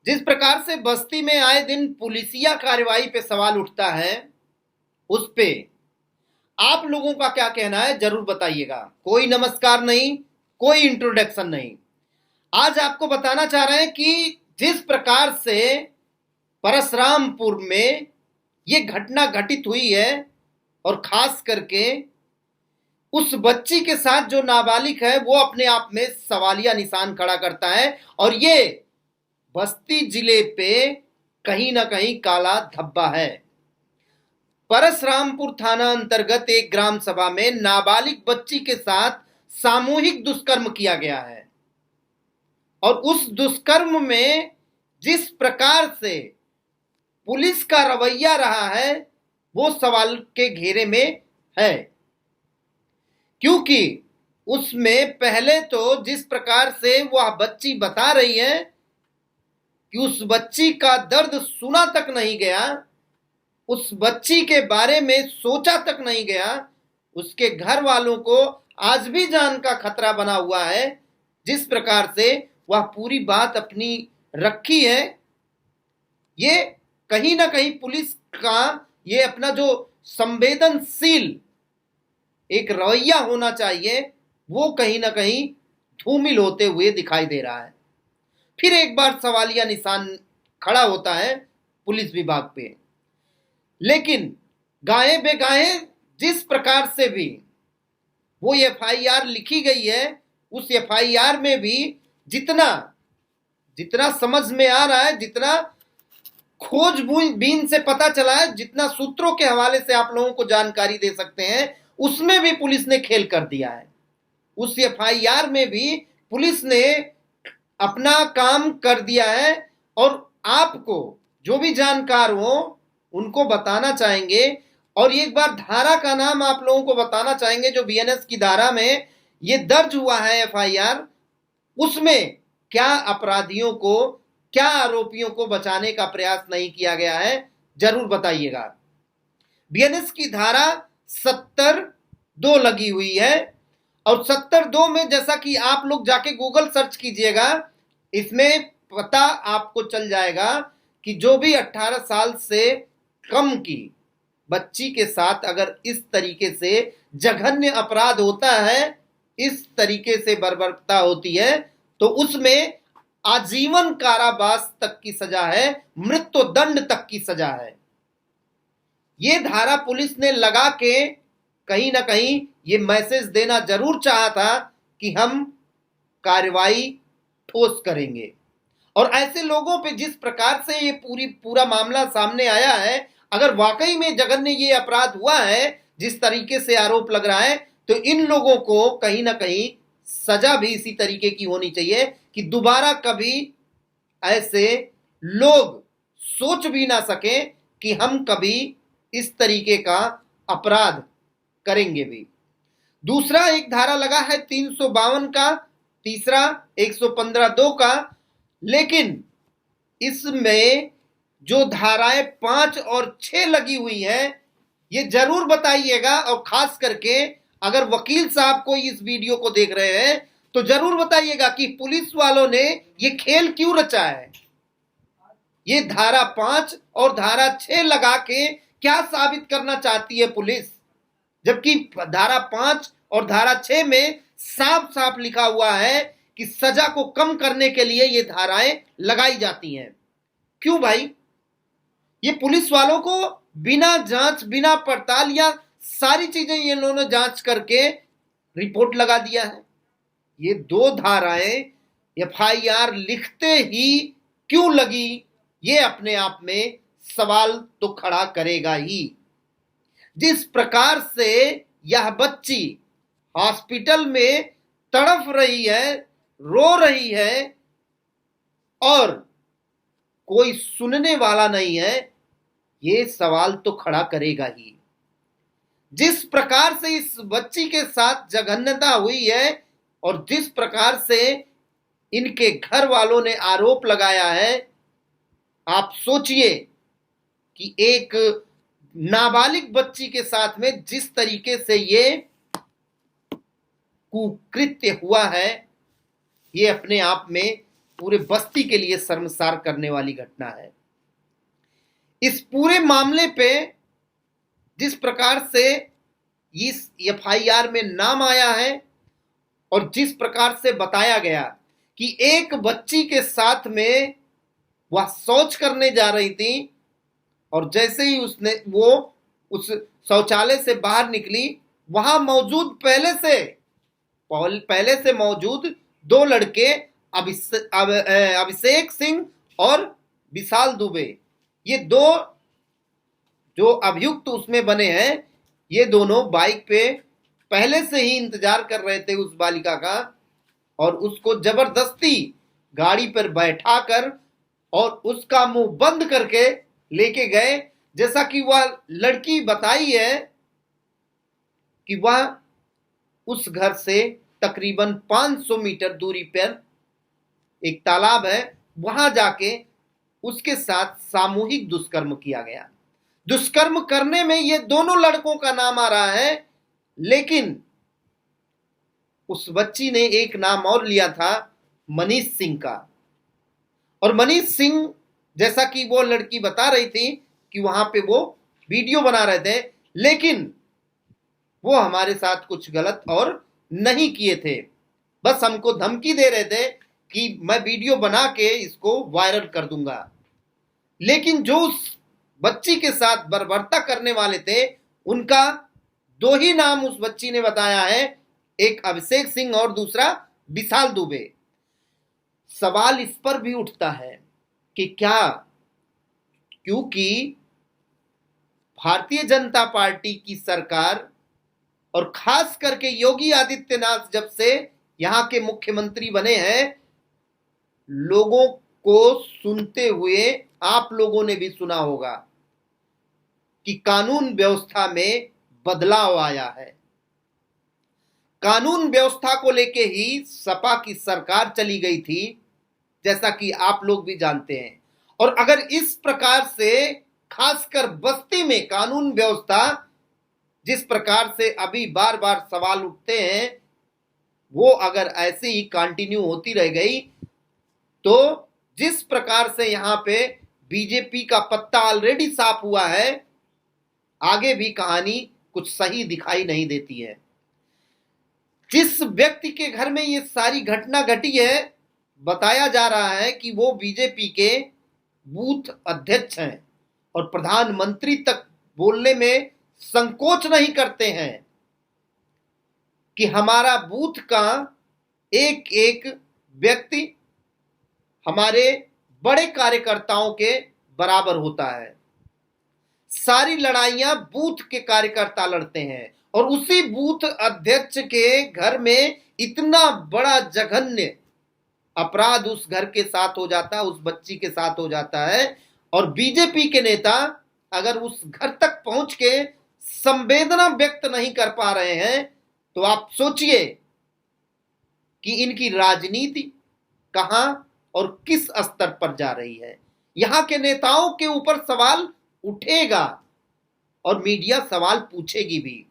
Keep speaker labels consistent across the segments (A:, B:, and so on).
A: जिस प्रकार से बस्ती में आए दिन पुलिसिया कार्रवाई पे सवाल उठता है, उस पे आप लोगों का क्या कहना है जरूर बताइएगा। कोई नमस्कार नहीं, कोई इंट्रोडक्शन नहीं। आज आपको बताना चाह रहे हैं कि जिस प्रकार से परशुरामपुर में ये घटना घटित हुई है और खास करके उस बच्ची के साथ जो नाबालिग है वो अपने आप में सवालिया निशान खड़ा करता है और ये बस्ती जिले पे कहीं ना कहीं काला धब्बा है। परशुरामपुर थाना अंतर्गत एक ग्राम सभा में नाबालिग बच्ची के साथ सामूहिक दुष्कर्म किया गया है और उस दुष्कर्म में जिस प्रकार से पुलिस का रवैया रहा है वो सवाल के घेरे में है, क्योंकि उसमें पहले तो जिस प्रकार से वह बच्ची बता रही है कि उस बच्ची का दर्द सुना तक नहीं गया, उस बच्ची के बारे में सोचा तक नहीं गया, उसके घर वालों को आज भी जान का खतरा बना हुआ है। जिस प्रकार से वह पूरी बात अपनी रखी है, ये कहीं ना कहीं पुलिस का ये अपना जो संवेदनशील एक रवैया होना चाहिए वो कहीं ना कहीं धूमिल होते हुए दिखाई दे रहा है। फिर एक बार सवालिया निशान खड़ा होता है पुलिस विभाग पे। लेकिन गाये बेगाये जिस प्रकार से भी वो एफआईआर लिखी गई है, उस एफआईआर में भी जितना जितना समझ में आ रहा है, जितना खोजबीन से पता चला है, जितना सूत्रों के हवाले से आप लोगों को जानकारी दे सकते हैं, उसमें भी पुलिस ने खेल कर दिया है। उस एफआईआर में भी पुलिस ने अपना काम कर दिया है और आपको जो भी जानकार हो उनको बताना चाहेंगे और एक बार धारा का नाम आप लोगों को बताना चाहेंगे जो बीएनएस की धारा में ये दर्ज हुआ है एफआईआर, उसमें क्या अपराधियों को, क्या आरोपियों को बचाने का प्रयास नहीं किया गया है, जरूर बताइएगा। बीएनएस की धारा 70(2) लगी हुई है और 70(2) में जैसा कि आप लोग जाके गूगल सर्च कीजिएगा, इसमें पता आपको चल जाएगा कि जो भी 18 साल से कम की बच्ची के साथ अगर इस तरीके से जघन्य अपराध होता है, इस तरीके से बर्बरता होती है, तो उसमें आजीवन कारावास तक की सजा है, मृत्युदंड तक की सजा है। ये धारा पुलिस ने लगा के कहीं ना कहीं ये मैसेज देना जरूर चाहा था कि हम कार्रवाई ठोस करेंगे। और ऐसे लोगों पे जिस प्रकार से ये पूरा मामला सामने आया है, अगर वाकई में जघन्य ये अपराध हुआ है जिस तरीके से आरोप लग रहा है, तो इन लोगों को कहीं ना कहीं सजा भी इसी तरीके की होनी चाहिए कि दोबारा कभी ऐसे लोग सोच भी ना सके कि हम कभी इस तरीके का अपराध करेंगे भी। दूसरा एक धारा लगा है 352 का, तीसरा 115(2) का, लेकिन इसमें जो धाराएं 5 और 6 लगी हुई हैं ये जरूर बताइएगा। और खास करके अगर वकील साहब कोई इस वीडियो को देख रहे हैं तो जरूर बताइएगा कि पुलिस वालों ने ये खेल क्यों रचा है। ये धारा 5 और धारा 6 लगा के क्या साबित करना चाहती है पुलिस, जबकि धारा 5 और धारा 6 में साफ साफ लिखा हुआ है कि सजा को कम करने के लिए ये धाराएं लगाई जाती हैं। क्यों भाई? ये पुलिस वालों को बिना जांच, बिना पड़ताल या सारी चीजें ये इन्होंने जांच करके रिपोर्ट लगा दिया है। ये 2 धाराएं एफआईआर लिखते ही क्यों लगी, ये अपने आप में सवाल तो खड़ा करेगा ही। जिस प्रकार से यह बच्ची हॉस्पिटल में तड़फ रही है, रो रही है और कोई सुनने वाला नहीं है, ये सवाल तो खड़ा करेगा ही। जिस प्रकार से इस बच्ची के साथ जघन्यता हुई है और जिस प्रकार से इनके घर वालों ने आरोप लगाया है, आप सोचिए कि एक नाबालिग बच्ची के साथ में जिस तरीके से ये कुकृत्य हुआ है, ये अपने आप में पूरे बस्ती के लिए शर्मसार करने वाली घटना है। इस पूरे मामले पे जिस प्रकार से इस एफआईआर में नाम आया है और जिस प्रकार से बताया गया कि एक बच्ची के साथ में वह शौच करने जा रही थी और जैसे ही उसने वो उस शौचालय से बाहर निकली, वहां मौजूद पहले से मौजूद दो लड़के अभिषेक सिंह और विशाल दुबे, ये दो जो अभियुक्त उसमें बने हैं, ये दोनों बाइक पे पहले से ही इंतजार कर रहे थे उस बालिका का और उसको जबरदस्ती गाड़ी पर बैठाकर और उसका मुंह बंद करके लेके गए। जैसा कि वह लड़की बताई है कि वह उस घर से तकरीबन 500 मीटर दूरी पर एक तालाब है, वहां जाके उसके साथ सामूहिक दुष्कर्म किया गया। दुष्कर्म करने में ये दोनों लड़कों का नाम आ रहा है, लेकिन उस बच्ची ने एक नाम और लिया था, मनीष सिंह का। और मनीष सिंह, जैसा कि वो लड़की बता रही थी कि वहां पे वो वीडियो बना रहे थे, लेकिन वो हमारे साथ कुछ गलत और नहीं किए थे, बस हमको धमकी दे रहे थे कि मैं वीडियो बना के इसको वायरल कर दूंगा। लेकिन जो उस बच्ची के साथ बर्बरता करने वाले थे, उनका दो ही नाम उस बच्ची ने बताया है, एक अभिषेक सिंह और दूसरा विशाल दुबे। सवाल इस पर भी उठता है कि क्या, क्योंकि भारतीय जनता पार्टी की सरकार और खास करके योगी आदित्यनाथ जब से यहां के मुख्यमंत्री बने हैं, लोगों को सुनते हुए आप लोगों ने भी सुना होगा कि कानून व्यवस्था में बदलाव आया है। कानून व्यवस्था को लेके ही सपा की सरकार चली गई थी, जैसा कि आप लोग भी जानते हैं। और अगर इस प्रकार से खासकर बस्ती में कानून व्यवस्था जिस प्रकार से अभी बार बार सवाल उठते हैं, वो अगर ऐसे ही कंटिन्यू होती रह गई तो जिस प्रकार से यहां पे बीजेपी का पत्ता ऑलरेडी साफ हुआ है, आगे भी कहानी कुछ सही दिखाई नहीं देती है। जिस व्यक्ति के घर में ये सारी घटना घटी है, बताया जा रहा है कि वो बीजेपी के बूथ अध्यक्ष हैं और प्रधानमंत्री तक बोलने में संकोच नहीं करते हैं कि हमारा बूथ का एक एक व्यक्ति हमारे बड़े कार्यकर्ताओं के बराबर होता है। सारी लड़ाइयां बूथ के कार्यकर्ता लड़ते हैं और उसी बूथ अध्यक्ष के घर में इतना बड़ा जघन्य अपराध उस घर के साथ हो जाता है, उस बच्ची के साथ हो जाता है। और बीजेपी के नेता अगर उस घर तक पहुंच के संवेदना व्यक्त नहीं कर पा रहे हैं, तो आप सोचिए कि इनकी राजनीति कहां और किस स्तर पर जा रही है। यहां के नेताओं के ऊपर सवाल उठेगा और मीडिया सवाल पूछेगी भी।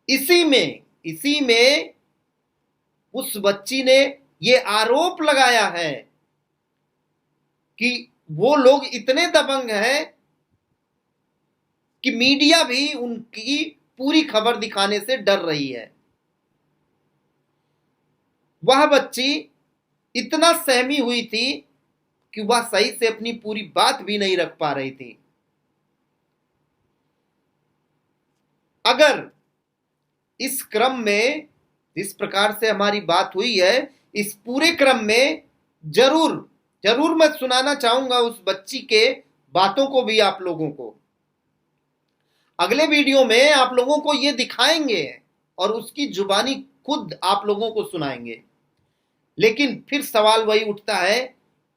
A: इसी में उस बच्ची ने ये आरोप लगाया है कि वो लोग इतने दबंग हैं कि मीडिया भी उनकी पूरी खबर दिखाने से डर रही है। वह बच्ची इतना सहमी हुई थी कि वह सही से अपनी पूरी बात भी नहीं रख पा रही थी। अगर इस क्रम में जिस प्रकार से हमारी बात हुई है, इस पूरे क्रम में जरूर मैं सुनाना चाहूंगा उस बच्ची के बातों को भी आप लोगों को। अगले वीडियो में आप लोगों को ये दिखाएंगे और उसकी जुबानी खुद आप लोगों को सुनाएंगे। लेकिन फिर सवाल वही उठता है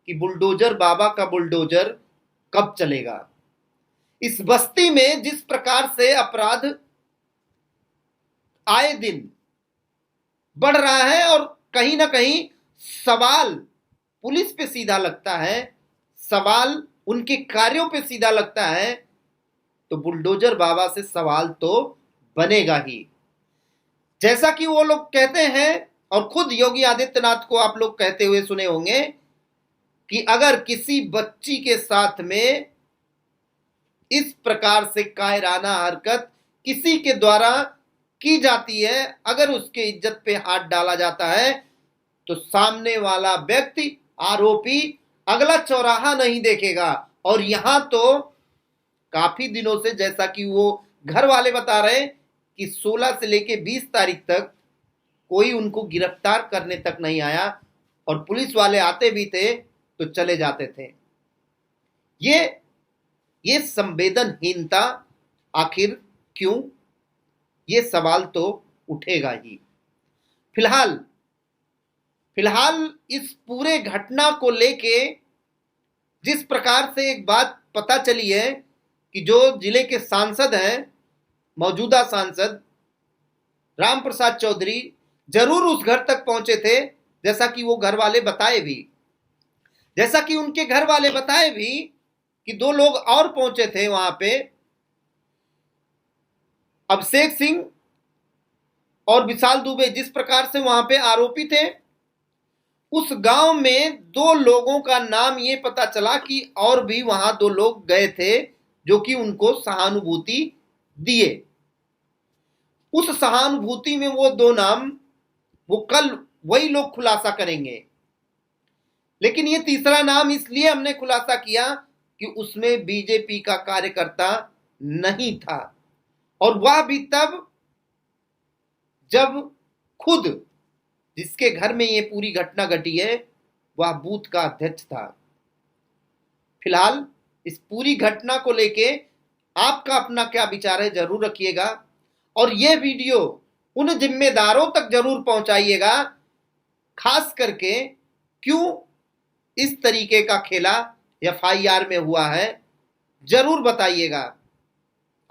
A: कि बुलडोजर बाबा का बुलडोजर कब चलेगा। इस बस्ती में जिस प्रकार से अपराध आए दिन बढ़ रहा है और कहीं ना कहीं सवाल पुलिस पे सीधा लगता है, सवाल उनके कार्यों पे सीधा लगता है, तो बुलडोजर बाबा से सवाल तो बनेगा ही। जैसा कि वो लोग कहते हैं और खुद योगी आदित्यनाथ को आप लोग कहते हुए सुने होंगे कि अगर किसी बच्ची के साथ में इस प्रकार से कायराना हरकत किसी के द्वारा की जाती है, अगर उसके इज्जत पे हाथ डाला जाता है, तो सामने वाला व्यक्ति, आरोपी, अगला चौराहा नहीं देखेगा। और यहां तो काफी दिनों से, जैसा कि वो घर वाले बता रहे कि 16 से लेके 20 तारीख तक कोई उनको गिरफ्तार करने तक नहीं आया, और पुलिस वाले आते भी थे तो चले जाते थे। ये संवेदनहीनता आखिर क्यों? ये सवाल तो उठेगा ही। फिलहाल इस पूरे घटना को लेके जिस प्रकार से एक बात पता चली है कि जो जिले के सांसद हैं, मौजूदा सांसद राम प्रसाद चौधरी जरूर उस घर तक पहुंचे थे, जैसा कि वो घर वाले बताए भी, जैसा कि उनके घर वाले बताए भी कि 2 लोग और पहुंचे थे वहां पे, अभिषेक सिंह और विशाल दुबे, जिस प्रकार से वहां पे आरोपी थे। उस गांव में 2 लोगों का नाम ये पता चला कि और भी वहां 2 लोग गए थे जो कि उनको सहानुभूति दिए। उस सहानुभूति में वो 2 नाम वो कल वही लोग खुलासा करेंगे, लेकिन ये तीसरा नाम इसलिए हमने खुलासा किया कि उसमें बीजेपी का कार्यकर्ता नहीं था, और वह भी तब जब खुद जिसके घर में ये पूरी घटना घटी है वह बूथ का अध्यक्ष था। फिलहाल इस पूरी घटना को लेके आपका अपना क्या विचार है जरूर रखिएगा, और ये वीडियो उन जिम्मेदारों तक जरूर पहुंचाइएगा, खास करके क्यों इस तरीके का खेला एफआईआर में हुआ है, जरूर बताइएगा।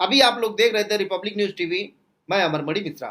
A: अभी आप लोग देख रहे थे रिपब्लिक न्यूज टीवी, मैं अमरमणि मिश्रा।